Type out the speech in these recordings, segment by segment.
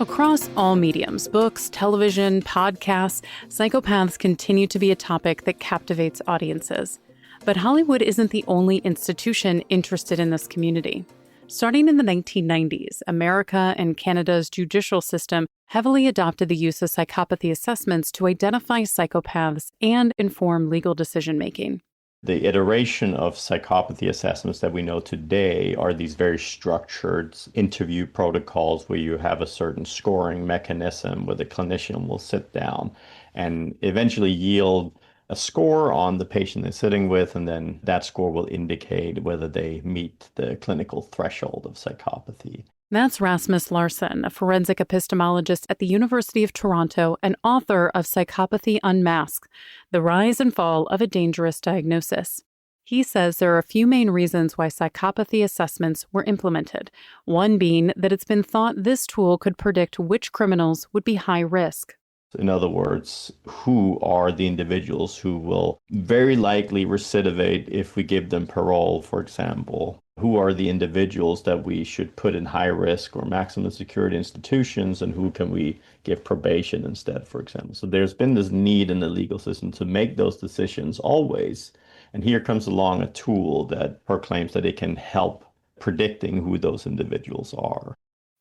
Across all mediums, books, television, podcasts, psychopaths continue to be a topic that captivates audiences. But Hollywood isn't the only institution interested in this community. Starting in the 1990s, America and Canada's judicial system heavily adopted the use of psychopathy assessments to identify psychopaths and inform legal decision-making. The iteration of psychopathy assessments that we know today are these very structured interview protocols where you have a certain scoring mechanism where the clinician will sit down and eventually yield a score on the patient they're sitting with, and then that score will indicate whether they meet the clinical threshold of psychopathy. That's Rasmus Larsen, a forensic epistemologist at the University of Toronto and author of Psychopathy Unmasked, The Rise and Fall of a Dangerous Diagnosis. He says there are a few main reasons why psychopathy assessments were implemented, one being that it's been thought this tool could predict which criminals would be high risk. In other words, who are the individuals who will very likely recidivate if we give them parole, for example? Who are the individuals that we should put in high risk or maximum security institutions, and who can we give probation instead, for example? So there's been this need in the legal system to make those decisions always. And here comes along a tool that proclaims that it can help predicting who those individuals are.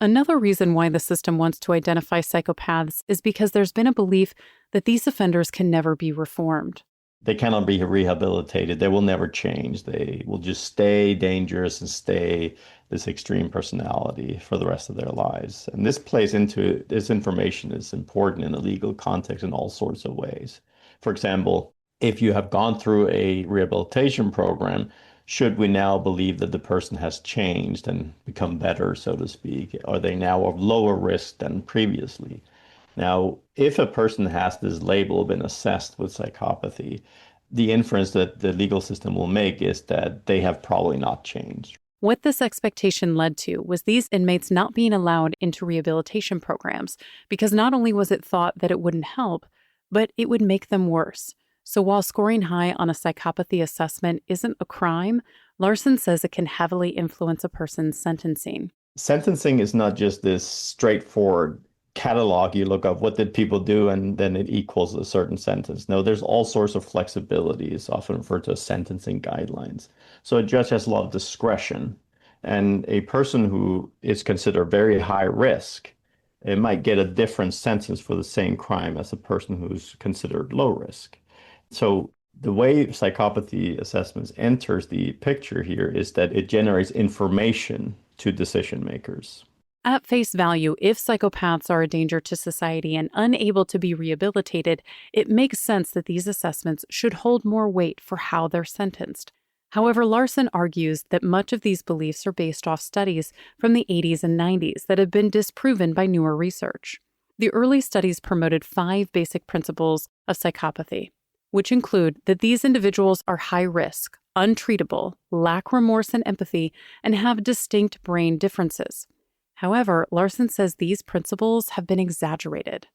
Another reason why the system wants to identify psychopaths is because there's been a belief that these offenders can never be reformed. They cannot be rehabilitated. They will never change. They will just stay dangerous and stay this extreme personality for the rest of their lives. And this plays into, this information is important in a legal context in all sorts of ways. For example, if you have gone through a rehabilitation program, should we now believe that the person has changed and become better, so to speak? Are they now of lower risk than previously? Now, if a person has this label been assessed with psychopathy, the inference that the legal system will make is that they have probably not changed. What this expectation led to was these inmates not being allowed into rehabilitation programs because not only was it thought that it wouldn't help, but it would make them worse. So while scoring high on a psychopathy assessment isn't a crime, Larsen says it can heavily influence a person's sentencing. Sentencing is not just this straightforward catalog you look up, what did people do, and then it equals a certain sentence. No, there's all sorts of flexibility. It's often referred to as sentencing guidelines. So a judge has a lot of discretion. And a person who is considered very high risk, it might get a different sentence for the same crime as a person who's considered low risk. So the way psychopathy assessments enters the picture here is that it generates information to decision makers. At face value, if psychopaths are a danger to society and unable to be rehabilitated, it makes sense that these assessments should hold more weight for how they're sentenced. However, Larsen argues that much of these beliefs are based off studies from the 80s and 90s that have been disproven by newer research. The early studies promoted 5 basic principles of psychopathy, which include that these individuals are high risk, untreatable, lack remorse and empathy, and have distinct brain differences. However, Larsen says these principles have been exaggerated.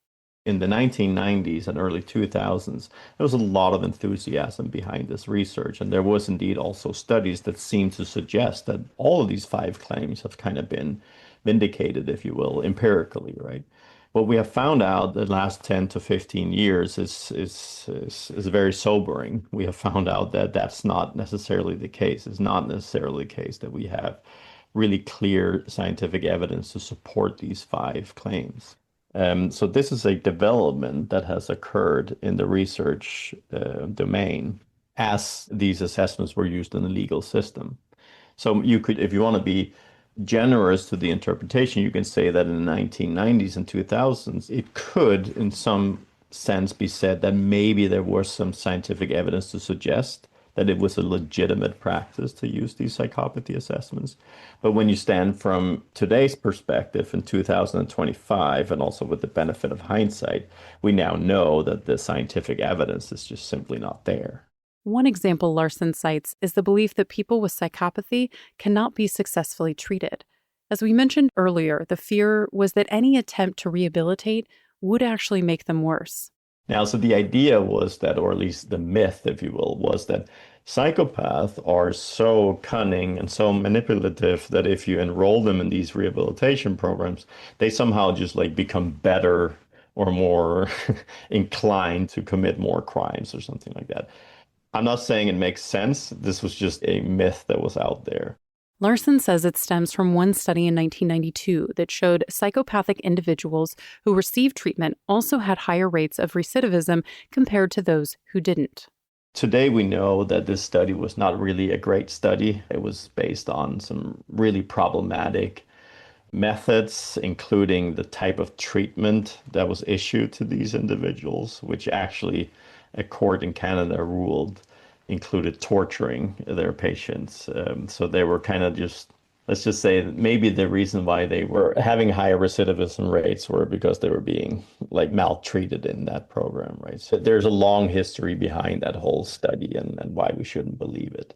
In the 1990s and early 2000s, there was a lot of enthusiasm behind this research, and there was indeed also studies that seemed to suggest that all of these 5 claims have kind of been vindicated, if you will, empirically, right? What we have found out the last 10 to 15 years is very sobering. We have found out that that's not necessarily the case. It's not necessarily the case that we have really clear scientific evidence to support these 5 claims. So this is a development that has occurred in the research domain as these assessments were used in the legal system. So you could, if you want to be generous to the interpretation, you can say that in the 1990s and 2000s, it could, in some sense, be said that maybe there was some scientific evidence to suggest that it was a legitimate practice to use these psychopathy assessments. But when you stand from today's perspective in 2025, and also with the benefit of hindsight, we now know that the scientific evidence is just simply not there. One example Larsen cites is the belief that people with psychopathy cannot be successfully treated. As we mentioned earlier, the fear was that any attempt to rehabilitate would actually make them worse. Now, so the idea was that, or at least the myth, if you will, was that Psychopaths are so cunning and so manipulative that if you enroll them in these rehabilitation programs, they somehow just like become better or more inclined to commit more crimes or something like that. I'm not saying it makes sense. This was just a myth that was out there. Larsen says it stems from one study in 1992 that showed psychopathic individuals who received treatment also had higher rates of recidivism compared to those who didn't. Today, we know that this study was not really a great study. It was based on some really problematic methods, including the type of treatment that was issued to these individuals, which actually a court in Canada ruled included torturing their patients. So they were kind of just, let's just say that maybe the reason why they were having higher recidivism rates were because they were being like maltreated in that program, right? So there's a long history behind that whole study and why we shouldn't believe it.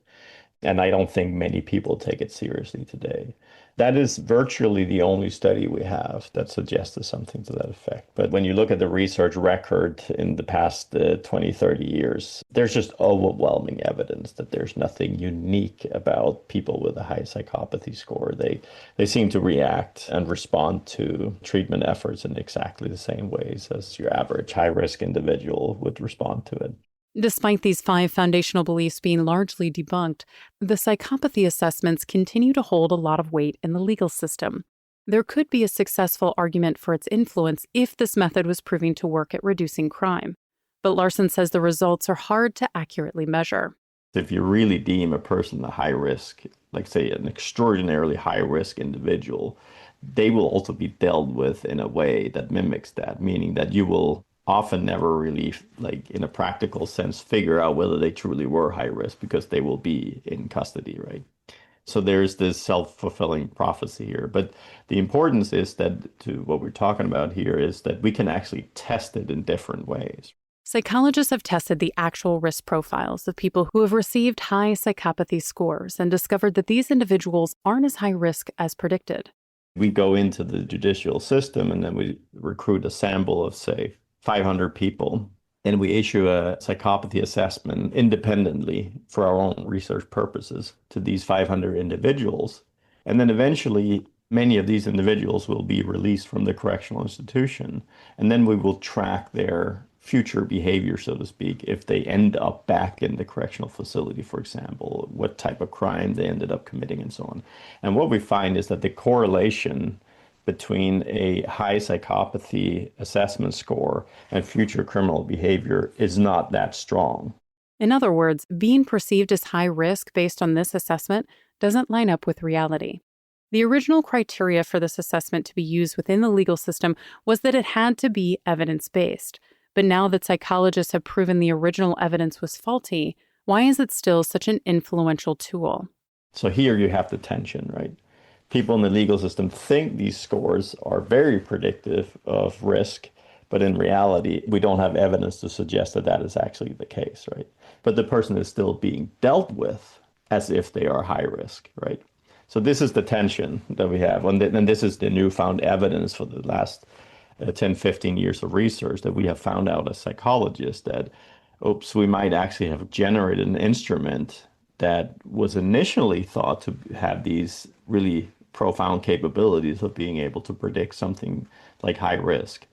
And I don't think many people take it seriously today. That is virtually the only study we have that suggested something to that effect. But when you look at the research record in the past 20, 30 years, there's just overwhelming evidence that there's nothing unique about people with a high psychopathy score. They seem to react and respond to treatment efforts in exactly the same ways as your average high-risk individual would respond to it. Despite these 5 foundational beliefs being largely debunked, the psychopathy assessments continue to hold a lot of weight in the legal system. There could be a successful argument for its influence if this method was proving to work at reducing crime. But Larsen says the results are hard to accurately measure. If you really deem a person a high risk, like say an extraordinarily high risk individual, they will also be dealt with in a way that mimics that, meaning that you will often never really, like in a practical sense, figure out whether they truly were high risk because they will be in custody, right? So there's this self-fulfilling prophecy here. But the importance is that to what we're talking about here is that we can actually test it in different ways. Psychologists have tested the actual risk profiles of people who have received high psychopathy scores and discovered that these individuals aren't as high risk as predicted. We go into the judicial system and then we recruit a sample of, say, 500 people, and we issue a psychopathy assessment independently for our own research purposes to these 500 individuals. And then eventually, many of these individuals will be released from the correctional institution. And then we will track their future behavior, so to speak, if they end up back in the correctional facility, for example, what type of crime they ended up committing and so on. And what we find is that the correlation between a high psychopathy assessment score and future criminal behavior is not that strong. In other words, being perceived as high risk based on this assessment doesn't line up with reality. The original criteria for this assessment to be used within the legal system was that it had to be evidence-based. But now that psychologists have proven the original evidence was faulty, why is it still such an influential tool? So here you have the tension, right? People in the legal system think these scores are very predictive of risk, but in reality, we don't have evidence to suggest that that is actually the case, right? But the person is still being dealt with as if they are high risk, right? So this is the tension that we have. And this is the newfound evidence for the last 10, 15 years of research that we have found out as psychologists that, oops, we might actually have generated an instrument that was initially thought to have these really profound capabilities of being able to predict something like high risk,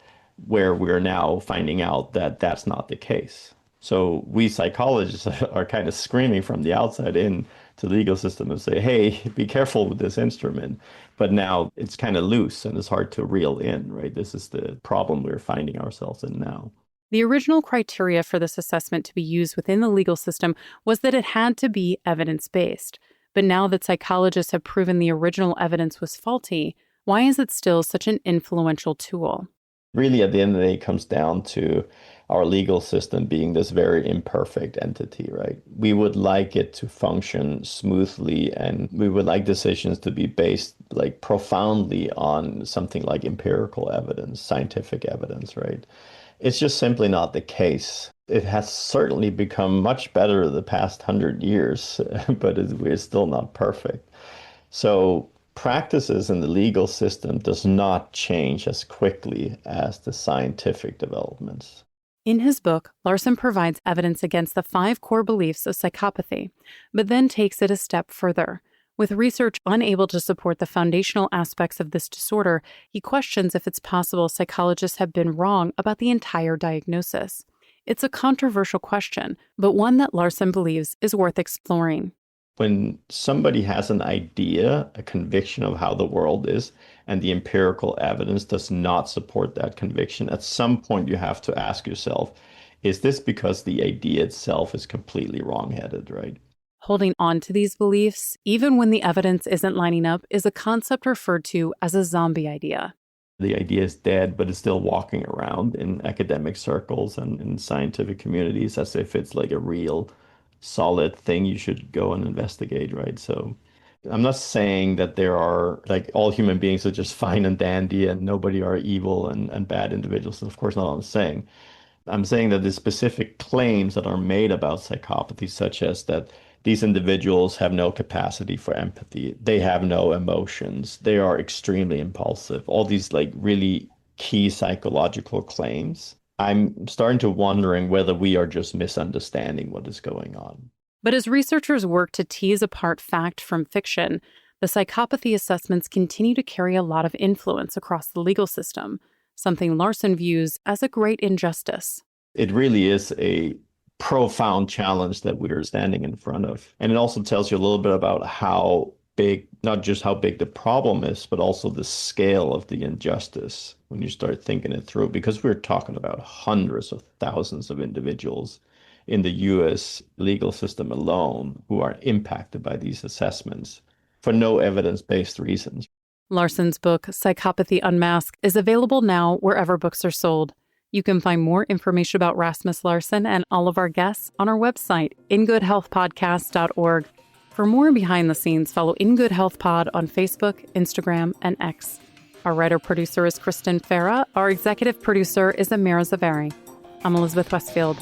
where we're now finding out that that's not the case. So we psychologists are kind of screaming from the outside in to the legal system and say, hey, be careful with this instrument. But now it's kind of loose and it's hard to reel in, right? This is the problem we're finding ourselves in now. The original criteria for this assessment to be used within the legal system was that it had to be evidence-based. But now that psychologists have proven the original evidence was faulty, why is it still such an influential tool? Really, at the end of the day, it comes down to our legal system being this very imperfect entity, right? We would like it to function smoothly, and we would like decisions to be based like profoundly on something like empirical evidence, scientific evidence, right? It's just simply not the case. It has certainly become much better the past 100 years, but we're still not perfect. So practices in the legal system does not change as quickly as the scientific developments. In his book, Larsen provides evidence against the 5 core beliefs of psychopathy, but then takes it a step further. With research unable to support the foundational aspects of this disorder, he questions if it's possible psychologists have been wrong about the entire diagnosis. It's a controversial question, but one that Larsen believes is worth exploring. When somebody has an idea, a conviction of how the world is, and the empirical evidence does not support that conviction, at some point you have to ask yourself, is this because the idea itself is completely wrong-headed, right? Holding on to these beliefs, even when the evidence isn't lining up, is a concept referred to as a zombie idea. The idea is dead, but it's still walking around in academic circles and in scientific communities as if it's like a real solid thing you should go and investigate, right? So I'm not saying that there are, like, all human beings are just fine and dandy and nobody are evil and bad individuals. Of course not what I'm saying. I'm saying that the specific claims that are made about psychopathy, such as that these individuals have no capacity for empathy, they have no emotions, they are extremely impulsive, all these like really key psychological claims, I'm starting to wondering whether we are just misunderstanding what is going on. But as researchers work to tease apart fact from fiction, the psychopathy assessments continue to carry a lot of influence across the legal system, something Larsen views as a great injustice. It really is a profound challenge that we're standing in front of. And it also tells you a little bit about how big, not just how big the problem is, but also the scale of the injustice when you start thinking it through, because we're talking about hundreds of thousands of individuals in the US legal system alone who are impacted by these assessments for no evidence-based reasons. Larsen's book, Psychopathy Unmasked, is available now wherever books are sold. You can find more information about Rasmus Larsen and all of our guests on our website, ingoodhealthpodcast.org. For more behind the scenes, follow In Good Health Pod on Facebook, Instagram, and X. Our writer-producer is Kristen Farrah. Our executive producer is Amira Zavari. I'm Elizabeth Westfield.